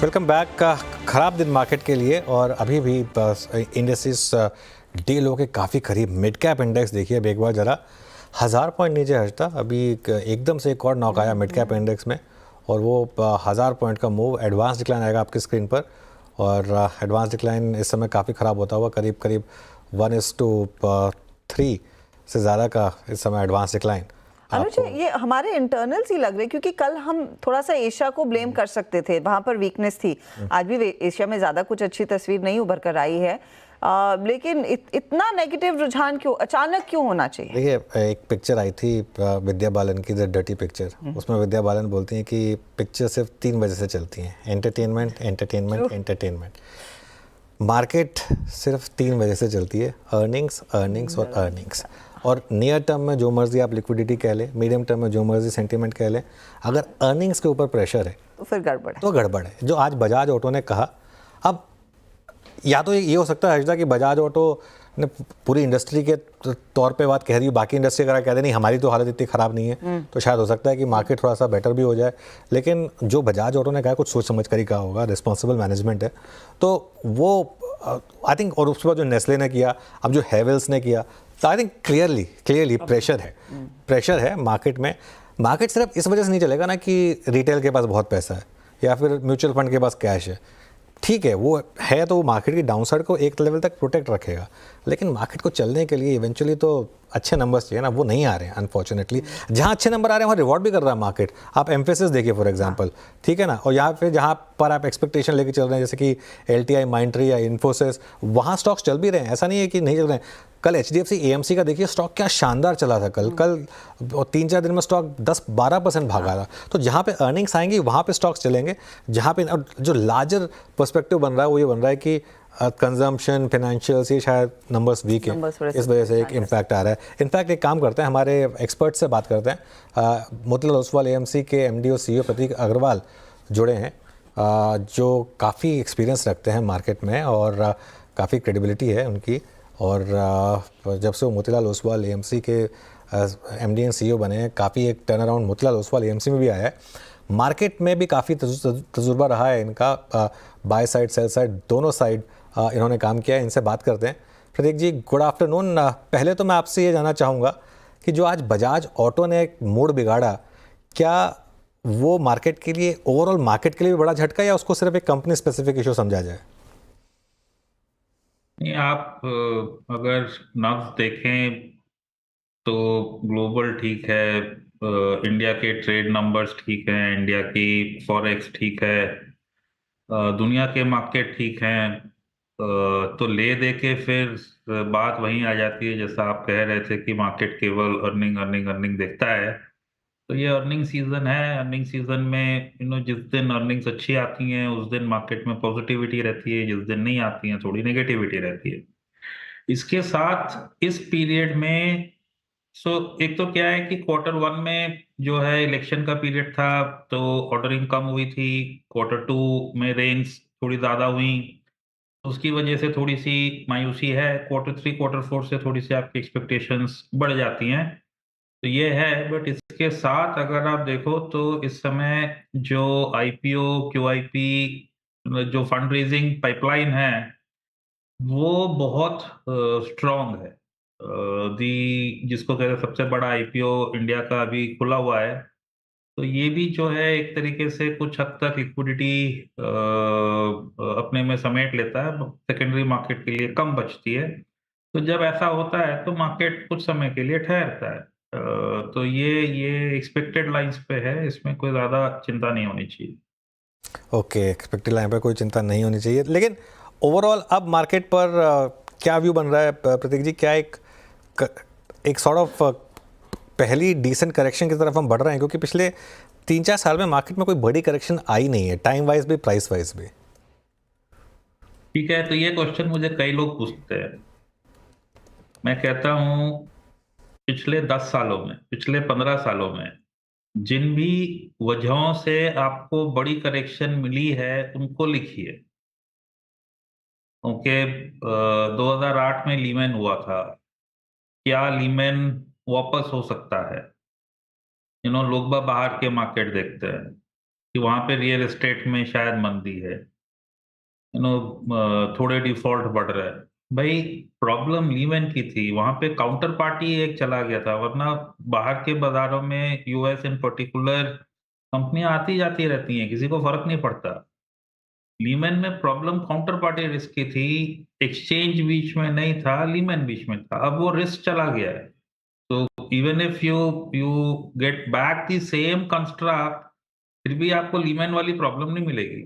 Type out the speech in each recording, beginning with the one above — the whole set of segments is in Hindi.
Welcome back. ख़राब दिन मार्केट के लिए और अभी भी इंडस्ट्रीज डे लो के काफ़ी करीब। मिड कैप इंडेक्स देखिए अब एक बार ज़रा 1000 पॉइंट नीचे हटता, अभी एकदम से एक और नॉक आया मिड कैप इंडेक्स में और वो 1000 पॉइंट का मूव। एडवांस डिक्लाइन आएगा आपकी स्क्रीन पर और एडवांस डिक्लाइन इस समय काफ़ी ख़राब होता हुआ करीब करीब 1:3 से ज़्यादा का इस समय एडवांस डिक्लाइन। अनुज, ये हमारे इंटरनल्स ही लग रहे, क्योंकि कल हम थोड़ा सा एशिया को ब्लेम कर सकते थे, वहां पर वीकनेस थी। आज भी एशिया में ज्यादा कुछ अच्छी तस्वीर नहीं उभर कर आई है, लेकिन इतना नेगेटिव रुझान क्यों, अचानक क्यों होना चाहिए? देखिए, एक पिक्चर आई थी विद्या बालन की, द डर्टी पिक्चर। उसमें विद्या बालन बोलती हैं कि पिक्चर सिर्फ 3 वजह से चलती हैं, एंटरटेनमेंट एंटरटेनमेंट एंटरटेनमेंट। मार्केट सिर्फ 3 वजह से चलती है, अर्निंग्स अर्निंग्स और अर्निंग्स। और नियर टर्म में जो मर्जी आप लिक्विडिटी कह लें, मीडियम टर्म में जो मर्जी सेंटीमेंट कह लें, अगर अर्निंग्स के ऊपर प्रेशर है तो फिर गड़बड़ है। तो गड़बड़ है। जो आज बजाज ऑटो ने कहा, अब या तो ये हो सकता है हर्षदा कि बजाज ऑटो ने पूरी इंडस्ट्री के तौर पे बात कह रही है, बाकी इंडस्ट्री अगर कह दे नहीं हमारी तो हालत इतनी ख़राब नहीं है, तो शायद हो सकता है कि मार्केट थोड़ा सा बेटर भी हो जाए। लेकिन जो बजाज ऑटो ने कहा कुछ सोच समझ कर ही कहा होगा, रिस्पॉन्सिबल मैनेजमेंट है, तो वो आई थिंक। और उसके बाद जो नेस्ले ने किया, अब जो हेवल्स ने किया, तो आई थिंक क्लियरली प्रेशर है मार्केट में। मार्केट सिर्फ इस वजह से नहीं चलेगा ना कि रिटेल के पास बहुत पैसा है या फिर म्यूचुअल फंड के पास कैश है। ठीक है, वो है तो वो मार्केट की डाउनसाइड को एक लेवल तक प्रोटेक्ट रखेगा, लेकिन मार्केट को चलने के लिए इवेंचुअली तो अच्छे नंबर्स चाहिए ना, वो नहीं आ रहे हैं अनफॉर्चुनेटली। जहाँ अच्छे नंबर आ रहे हैं वहाँ रिवॉर्ड भी कर रहा है मार्केट। आप एम्फेसिस देखिए फॉर एग्जांपल, ठीक है ना, और यहाँ पे जहाँ पर आप एक्सपेक्टेशन लेके चल रहे हैं जैसे कि LTI, माइंडट्री या इन्फोसिस, वहाँ स्टॉक्स चल भी रहे हैं, ऐसा नहीं है कि नहीं चल रहे हैं। कल HDFC AMC का देखिए स्टॉक क्या शानदार चला था कल 3-4 दिन में स्टॉक 10-12% भागा था। तो जहाँ पे अर्निंग्स आएंगी वहाँ पे स्टॉक्स चलेंगे, जहाँ पे जो लार्जर पर्सपेक्टिव बन रहा है वो ये बन रहा है कि कंजम्पशन, फाइनेंशियल्स, ये शायद नंबर्स वीक हैं, इस वजह से एक इम्पैक्ट आ रहा है। इनफैक्ट एक काम करते हैं, हमारे एक्सपर्ट से बात करते हैं। मोतीलाल ओसवाल AMC के MD और CEO प्रतीक अग्रवाल जुड़े हैं, जो काफ़ी एक्सपीरियंस रखते हैं मार्केट में और काफ़ी क्रेडिबिलिटी है उनकी। और जब से वो मोतीलाल ओसवाल AMC के MD एंड CEO बने हैं, काफ़ी एक turn around Motilal Oswal AMC में भी आया है। मार्केट में भी काफ़ी तजुर्बा रहा है इनका, बाय साइड सेल साइड दोनों साइड इन्होंने काम किया है। इनसे बात करते हैं। प्रतीक जी, गुड आफ्टरनून। पहले तो मैं आपसे ये जानना चाहूँगा कि जो आज बजाज ऑटो ने एक मूड बिगाड़ा, क्या वो मार्केट के लिए, ओवरऑल मार्केट के लिए भी बड़ा झटका, या उसको सिर्फ एक कंपनी स्पेसिफिक इशू समझा जाए? नहीं, आप अगर नब्ज देखें तो ग्लोबल ठीक है, इंडिया के ट्रेड नंबर्स ठीक हैं, इंडिया की फॉरेक्स ठीक है, दुनिया के मार्केट ठीक हैं। तो ले दे के फिर बात वहीं आ जाती है जैसा आप कह रहे थे कि मार्केट केवल अर्निंग अर्निंग अर्निंग देखता है। तो ये अर्निंग सीजन है। अर्निंग सीजन में जिस दिन अर्निंग्स अच्छी आती हैं उस दिन मार्केट में पॉजिटिविटी रहती है, जिस दिन नहीं आती हैं थोड़ी नेगेटिविटी रहती है। इसके साथ इस पीरियड में एक तो क्या है कि Q1 में जो है इलेक्शन का पीरियड था, तो ऑर्डरिंग कम हुई थी। Q2 में रेंज थोड़ी ज्यादा हुई, उसकी वजह से थोड़ी सी मायूसी है। Q3 Q4 से थोड़ी सी आपकी एक्सपेक्टेशंस बढ़ जाती हैं, तो ये है। बट इसके साथ अगर आप देखो तो इस समय जो IPO QIP जो फंड रेजिंग पाइपलाइन है वो बहुत स्ट्रॉन्ग है। दी जिसको कहते हैं सबसे बड़ा IPO इंडिया का अभी खुला हुआ है, तो ये भी जो है एक तरीके से कुछ हद तक लिक्विडिटी अपने में समेट लेता है, सेकेंडरी मार्केट के लिए कम बचती है। तो जब ऐसा होता है तो मार्केट कुछ समय के लिए ठहरता है। तो ये एक्सपेक्टेड लाइंस पे है, इसमें कोई ज्यादा चिंता नहीं होनी चाहिए। ओके, एक्सपेक्टेड लाइन पर कोई चिंता नहीं होनी चाहिए। लेकिन ओवरऑल अब मार्केट पर क्या व्यू बन रहा है प्रतीक जी? क्या एक सॉर्ट ऑफ पहली डिसेंट करेक्शन की तरफ हम बढ़ रहे हैं? क्योंकि पिछले 3-4 साल में मार्केट में कोई बड़ी करेक्शन आई नहीं है, टाइम वाइज भी प्राइस वाइज भी। ठीक है, तो ये क्वेश्चन मुझे कई लोग पूछते हैं। मैं कहता हूं पिछले 10 सालों में, पिछले 15 सालों में जिन भी वजहों से आपको बड़ी करेक्शन मिली है उनको लिखिए। ओके, 2008 में लीमैन हुआ था, क्या लीमैन वापस हो सकता है? लोग बाहर के मार्केट देखते हैं। कि वहां पे रियल एस्टेट में शायद मंदी है, थोड़े डिफॉल्ट बढ़ रहा है। भाई प्रॉब्लम लीमैन की थी, वहां पे काउंटर पार्टी एक चला गया था, वरना बाहर के बाजारों में यूएस इन पर्टिकुलर कंपनियां आती जाती रहती हैं, किसी को फर्क नहीं पड़ता। लीमैन में प्रॉब्लम काउंटर पार्टी रिस्क की थी, एक्सचेंज बीच में नहीं था, लीमैन बीच में था, अब वो रिस्क चला गया है। तो even if you get back the same construct, फिर भी आपको लीमैन वाली प्रॉब्लम नहीं मिलेगी।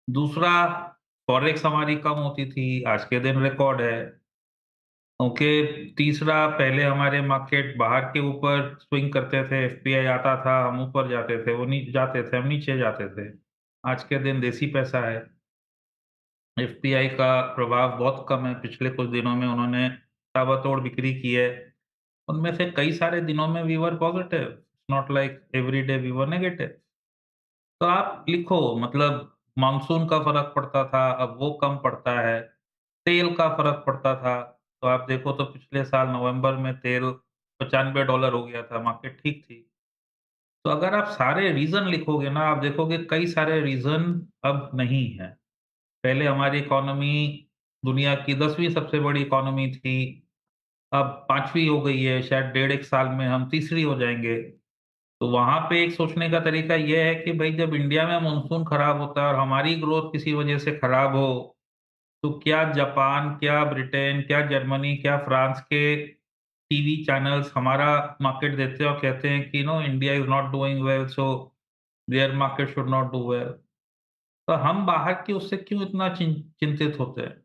दूसरा, फॉरेक्स हमारी कम होती थी, आज के दिन रिकॉर्ड है। ओके। तीसरा, पहले हमारे मार्केट बाहर के ऊपर स्विंग करते थे, एफपीआई आता था, हम ऊपर जाते थे, वो नीचे जाते थे, हम नीचे जाते थे। आज के दिन देसी पैसा है, एफपीआई का प्रभाव बहुत कम है। पिछले कुछ दिनों में उन्होंने ताबड़तोड़ बिक्री की है, उनमें से कई सारे दिनों में we were positive, not like every day we were negative. तो आप लिखो, मतलब मानसून का फर्क पड़ता था, अब वो कम पड़ता है। तेल का फर्क पड़ता था, तो आप देखो तो पिछले साल नवंबर में तेल $95 हो गया था, मार्केट ठीक थी। तो अगर आप सारे रीजन लिखोगे ना, आप देखोगे कई सारे रीजन अब नहीं है। पहले हमारी इकोनॉमी दुनिया की 10वीं सबसे बड़ी इकोनॉमी थी, अब 5वीं हो गई है, शायद डेढ़ एक साल में हम तीसरी हो जाएंगे। तो वहां पे एक सोचने का तरीका यह है कि भाई जब इंडिया में मानसून खराब होता है और हमारी ग्रोथ किसी वजह से खराब हो, तो क्या जापान, क्या ब्रिटेन, क्या जर्मनी, क्या फ्रांस के टीवी चैनल्स हमारा मार्केट देते हैं और कहते हैं कि no India is not doing well, so their market should not do well. तो हम बाहर की उससे क्यों इतना चिंतित होते हैं?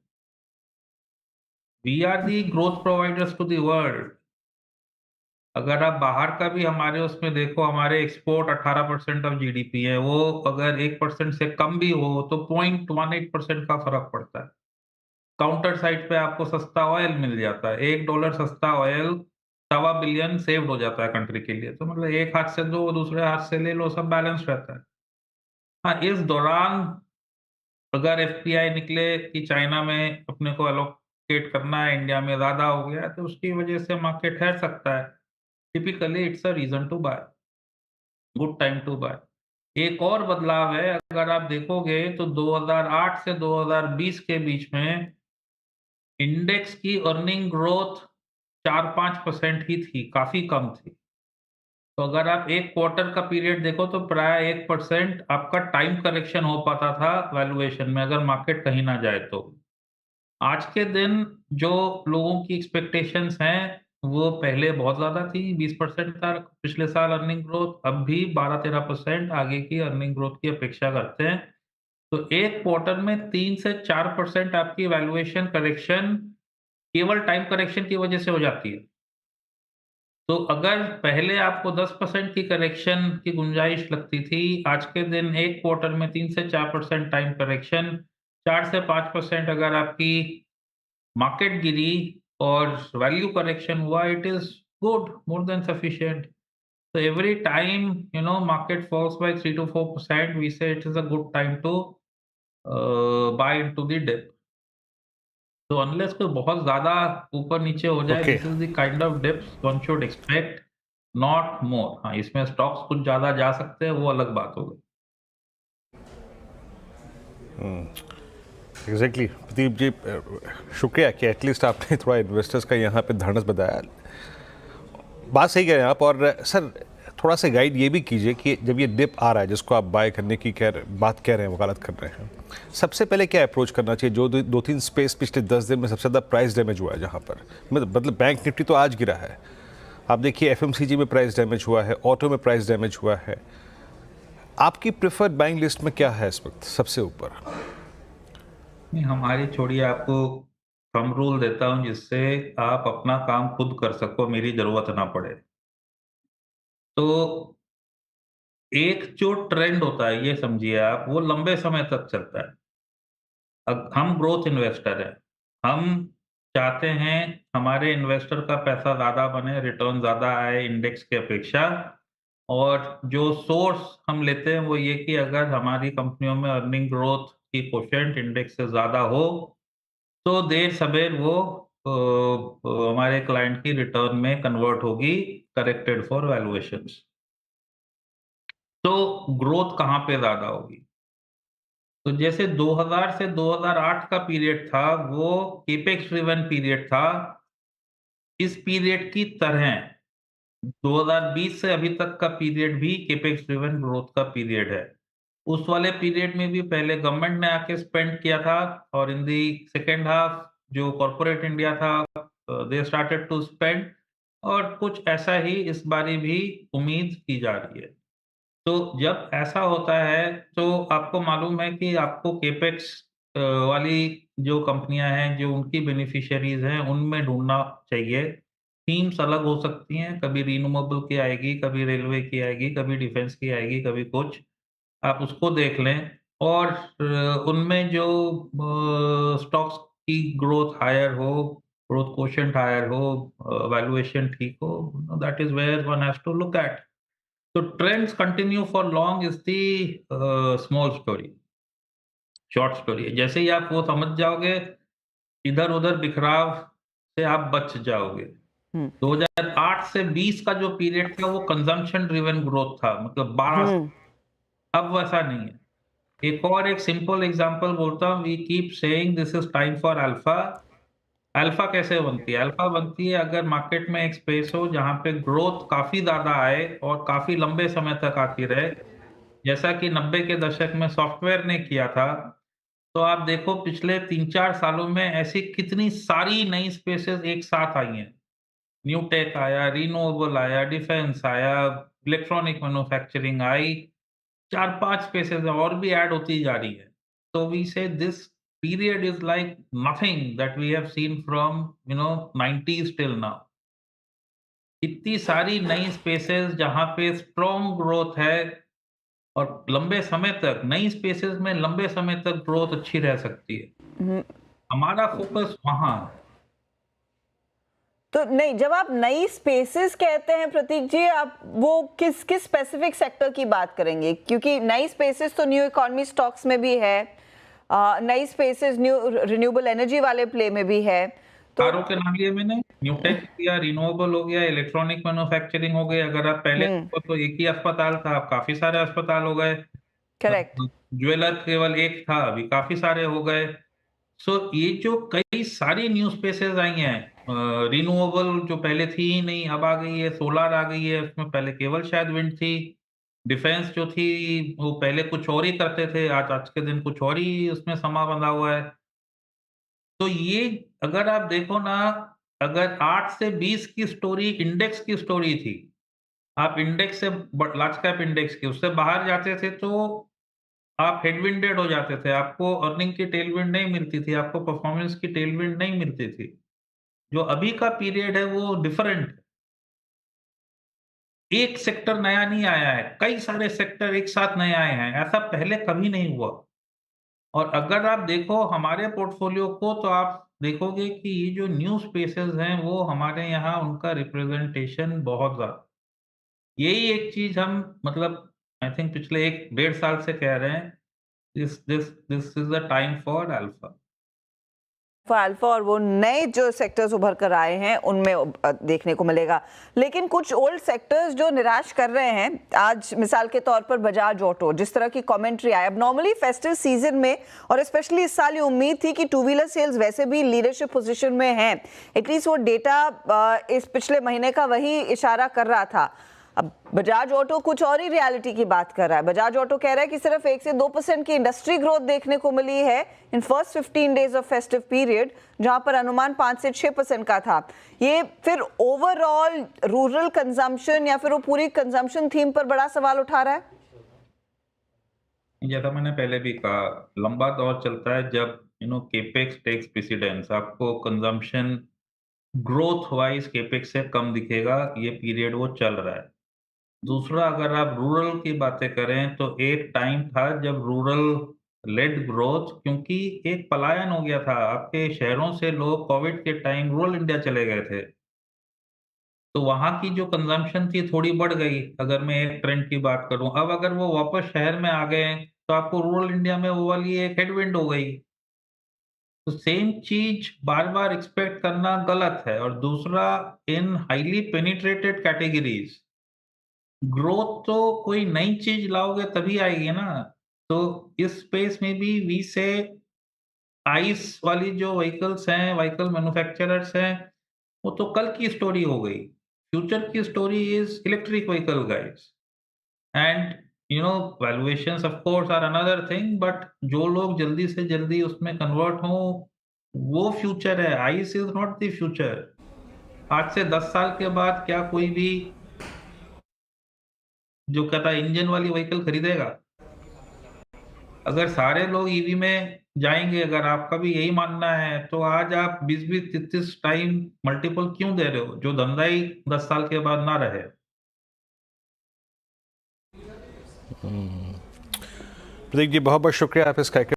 We are the growth providers to the world. अगर आप बाहर का भी हमारे उसमें देखो, हमारे एक्सपोर्ट 18% ऑफ जीडीपी है, वो अगर 1% से कम भी हो तो 0.18% का फर्क पड़ता है। काउंटर साइड पे आपको सस्ता ऑयल मिल जाता है, $1 सस्ता ऑयल $2.25 सेव्ड हो जाता है कंट्री के लिए। तो मतलब एक हाथ से दो, दूसरे हाथ से ले लो, सब बैलेंस रहता है। हाँ, इस दौरान अगर एफपीआई निकले कि चाइना में अपने को एलोकेट करना है, इंडिया में ज्यादा हो गया है, तो उसकी वजह से मार्केट ठहर सकता है। Typically it's a reason to buy, good time to buy. एक और बदलाव है, अगर आप देखोगे तो 2008 से 2020 के बीच में इंडेक्स की अर्निंग ग्रोथ 4-5% ही थी, काफी कम थी। तो अगर आप एक क्वार्टर का पीरियड देखो तो प्राय 1% आपका टाइम करेक्शन हो पाता था वैल्यूएशन में, अगर मार्केट कहीं ना जाए तो। आज के दिन जो लोगों की एक्सपेक्टेशंस हैं, वो पहले बहुत ज़्यादा थी, 20% था पिछले साल अर्निंग ग्रोथ, अब भी 12-13% आगे की अर्निंग ग्रोथ की अपेक्षा करते हैं। तो एक क्वार्टर में 3 से 4% आपकी वैल्यूएशन करेक्शन केवल टाइम करेक्शन की वजह से हो जाती है। तो अगर पहले आपको 10% की करेक्शन की गुंजाइश लगती थी, आज के दिन एक क्वार्टर में 3 से 4% टाइम करेक्शन, 4 से 5% अगर आपकी मार्केट गिरी और वैल्यू करेक्शन हुआ, it is good, more than sufficient. So every time market falls by 3 to 4%, we say it is a good time to buy into the dip. So unless कोई बहुत ज्यादा ऊपर नीचे हो जाए, okay. this is the kind of dips one should expect, not more। हाँ, इसमें स्टॉक्स कुछ ज्यादा जा सकते हैं, वो अलग बात हो गई। एग्जैक्टली प्रदीप जी, शुक्रिया कि एटलीस्ट आपने थोड़ा इन्वेस्टर्स का यहाँ पे धारणस बताया। बात सही कह रहे हैं आप। और सर थोड़ा सा गाइड ये भी कीजिए कि जब ये डिप आ रहा है जिसको आप बाय करने की बात कह रहे हैं, वकालत कर रहे हैं, सबसे पहले क्या अप्रोच करना चाहिए? जो दो तीन स्पेस पिछले 10 दिन में सबसे ज़्यादा प्राइस डैमेज हुआ है, जहाँ पर मतलब बैंक निफ्टी तो आज गिरा है, आप देखिए एफएमसीजी में प्राइस डैमेज हुआ है, ऑटो में प्राइस डैमेज हुआ है। आपकी प्रेफर्ड बाइंग लिस्ट में क्या है इस वक्त सबसे ऊपर? नहीं, हमारी छोड़िए, आपको थंब रूल देता हूँ जिससे आप अपना काम खुद कर सको, मेरी जरूरत ना पड़े। तो एक जो ट्रेंड होता है, ये समझिए आप, वो लंबे समय तक चलता है। अब हम ग्रोथ इन्वेस्टर हैं, हम चाहते हैं हमारे इन्वेस्टर का पैसा ज्यादा बने, रिटर्न ज्यादा आए इंडेक्स के अपेक्षा। और जो सोर्स हम लेते हैं वो ये कि अगर हमारी कंपनियों में अर्निंग ग्रोथ की कोशेंट इंडेक्स से ज्यादा हो, तो देर सबेर वो हमारे क्लाइंट की रिटर्न में कन्वर्ट होगी, करेक्टेड फॉर वैल्यूएशंस। तो ग्रोथ कहाँ पे ज़्यादा होगी? तो जैसे 2000 से 2008 का पीरियड था, वो कैपेक्स ड्रिवन पीरियड था। इस पीरियड की तरह 2020 से अभी तक का पीरियड भी कैपेक्स ड्रिवन ग्रोथ का पीरियड है। उस वाले पीरियड में भी पहले गवर्नमेंट ने आके स्पेंड किया था और इन दी सेकंड हाफ जो कॉर्पोरेट इंडिया था दे स्टार्टेड टू स्पेंड और कुछ ऐसा ही इस बारी भी उम्मीद की जा रही है। तो जब ऐसा होता है तो आपको मालूम है कि आपको कैपेक्स वाली जो कंपनियां हैं, जो उनकी बेनिफिशियरीज हैं, उनमें ढूंढना चाहिए। थीम्स अलग हो सकती हैं, कभी रिन्यूएबल की आएगी, कभी रेलवे की आएगी, कभी डिफेंस की आएगी, कभी कुछ। आप उसको देख लें और उनमें जो स्टॉक्स की ग्रोथ हायर हो, ग्रोथ कोशेंट हायर हो, वैल्यूएशन ठीक हो, that is where one has to look at. तो trends continue for long is the small story, short story है। जैसे ही आप वो समझ जाओगे, इधर-उधर बिखराव से आप बच जाओगे। हम्म 2008 से 20 का जो पीरियड था वो कंजम्पशन ड्रिवन ग्रोथ था, मतलब 12। हम्म अब वैसा नहीं है। एक और एक सिंपल एग्जांपल बोलता हूँ, we keep saying this is time for alpha. Alpha कैसे बनती है? अल्फा बनती है अगर मार्केट में एक स्पेस हो जहाँ पे ग्रोथ काफ़ी ज़्यादा आए और काफ़ी लंबे समय तक आती रहे। जैसा कि 90 के दशक में सॉफ्टवेयर ने किया था, तो आप देखो पिछले 3-4 सालों में ऐसी कितनी सारी नई स्पेसेस एक साथ आई हैं। न्यू टेक आया, रिन्यूएबल आया, डिफेंस आया, इलेक्ट्रॉनिक मैन्युफैक्चरिंग आई, 4-5 स्पेसेस और भी ऐड होती जा रही है। So we say this period is like nothing that we have seen from 90s till now. इतनी सारी नई स्पेसेस जहाँ पे स्ट्रॉन्ग ग्रोथ है और लंबे समय तक नई स्पेसेस में लंबे समय तक ग्रोथ अच्छी रह सकती है। हम्म। हमारा फोकस वहाँ है। तो नहीं, जब आप नई स्पेसेस कहते हैं प्रतीक जी, आप वो किस किस स्पेसिफिक सेक्टर की बात करेंगे? क्योंकि नई स्पेसेस तो न्यू इकोनॉमी स्टॉक्स में भी है, नई स्पेसेस न्यू रिन्यूएबल एनर्जी वाले प्ले में भी है। तो कारों के नाम लिए मैंने, न्यूटेक किया, रिन्यूएबल हो गया, इलेक्ट्रॉनिक मैन्युफैक्चरिंग हो गई। अगर आप पहले हम्म देखो तो एक ही अस्पताल था, अब काफ़ी सारे अस्पताल हो गए। करेक्ट। ज्वेलर केवल एक था, अभी काफ़ी सारे हो गए। सो ये जो कई सारी न्यू स्पेसेस आई हैं, रिन्यूएबल जो पहले थी ही नहीं, अब आ गई है, सोलर आ गई है, उसमें पहले केवल शायद विंड थी। डिफेंस जो थी, वो पहले कुछ और ही करते थे, आज आज के दिन कुछ और ही उसमें समा बंधा हुआ है। तो ये अगर आप देखो ना, अगर 8 से 20 की स्टोरी इंडेक्स की स्टोरी थी, आप इंडेक्स से लार्ज कैप इंडेक्स की उससे बाहर जाते थे तो आप हेडविंडेड हो जाते थे, आपको अर्निंग की टेलविंड नहीं मिलती थी, आपको परफॉर्मेंस की टेलविंड नहीं मिलती थी। जो अभी का पीरियड है वो डिफरेंट है। एक सेक्टर नया नहीं आया है, कई सारे सेक्टर एक साथ नए आए हैं, ऐसा पहले कभी नहीं हुआ। और अगर आप देखो हमारे पोर्टफोलियो को तो आप देखोगे कि ये जो न्यू स्पेसेस हैं वो हमारे यहाँ उनका रिप्रेजेंटेशन बहुत ज़्यादा। यही एक चीज़ हम मतलब आई थिंक पिछले 1 डेढ़ साल से कह रहे हैं, this is the time for alpha. Alpha और वो नए जो सेक्टर्स उभर कर आए हैं उनमें देखने को मिलेगा। लेकिन कुछ ओल्ड सेक्टर्स जो निराश कर रहे हैं, आज मिसाल के तौर पर बजाज ऑटो, जिस तरह की कमेंट्री आई, अब नॉर्मली फेस्टिव सीजन में और स्पेशली इस साल ये उम्मीद थी कि टू व्हीलर सेल्स वैसे भी लीडरशिप पोजीशन में हैं, एटलीस्ट वो डेटा इस पिछले महीने का वही इशारा कर रहा था। अब बजाज ऑटो कुछ और ही रियलिटी की बात कर रहा है। बजाज ऑटो कह रहा है कि सिर्फ 1 से 2% की इंडस्ट्री ग्रोथ देखने को मिली है in first 15 days of festive period, जहां पर अनुमान 5 से 6% का था। ये फिर ओवरऑल रूरल कंजम्पशन या फिर वो पूरी कंजम्पशन थीम पर बड़ा सवाल उठा रहा है। जैसा मैंने पहले भी कहा, लंबा दौर चलता है जब केपेक्स टेक्स प्रेसिडेंस। आपको कंजम्पशन ग्रोथ वाइज केपेक्स से कम दिखेगा, ये पीरियड वो चल रहा है। दूसरा, अगर आप रूरल की बातें करें तो एक टाइम था जब रूरल लेड ग्रोथ, क्योंकि एक पलायन हो गया था आपके शहरों से, लोग कोविड के टाइम रूरल इंडिया चले गए थे। तो वहाँ की जो कंजम्पशन थी थोड़ी बढ़ गई, अगर मैं एक ट्रेंड की बात करूँ। अब अगर वो वापस शहर में आ गए हैं, तो आपको रूरल इंडिया में वो वाली एक हेडविंड हो गई। तो सेम चीज़ बार-बार एक्सपेक्ट करना गलत है। और दूसरा, इन हाइली पेनिट्रेटेड कैटेगरीज़ ग्रोथ तो कोई नई चीज लाओगे तभी आएगी ना। तो इस स्पेस में भी वी से आइस वाली जो व्हीकल्स हैं, व्हीकल मैन्युफैक्चरर्स हैं, वो तो कल की स्टोरी हो गई। फ्यूचर की story is electric vehicle guys. And valuations of course are another thing, but जो लोग जल्दी से जल्दी उसमें कन्वर्ट हों, वो फ्यूचर है। Ice is not the future. आज से 10 साल के बाद क्या कोई भी जो कहता है इंजन वाली व्हीकल खरीदेगा? अगर सारे लोग ईवी में जाएंगे, अगर आपका भी यही मानना है, तो आज आप 20-20, 33 टाइम मल्टीपल क्यों दे रहे हो, जो धंधा ही 10 साल के बाद ना रहे? प्रदीप जी, बहुत बहुत शुक्रिया आप इस कार्यक्रम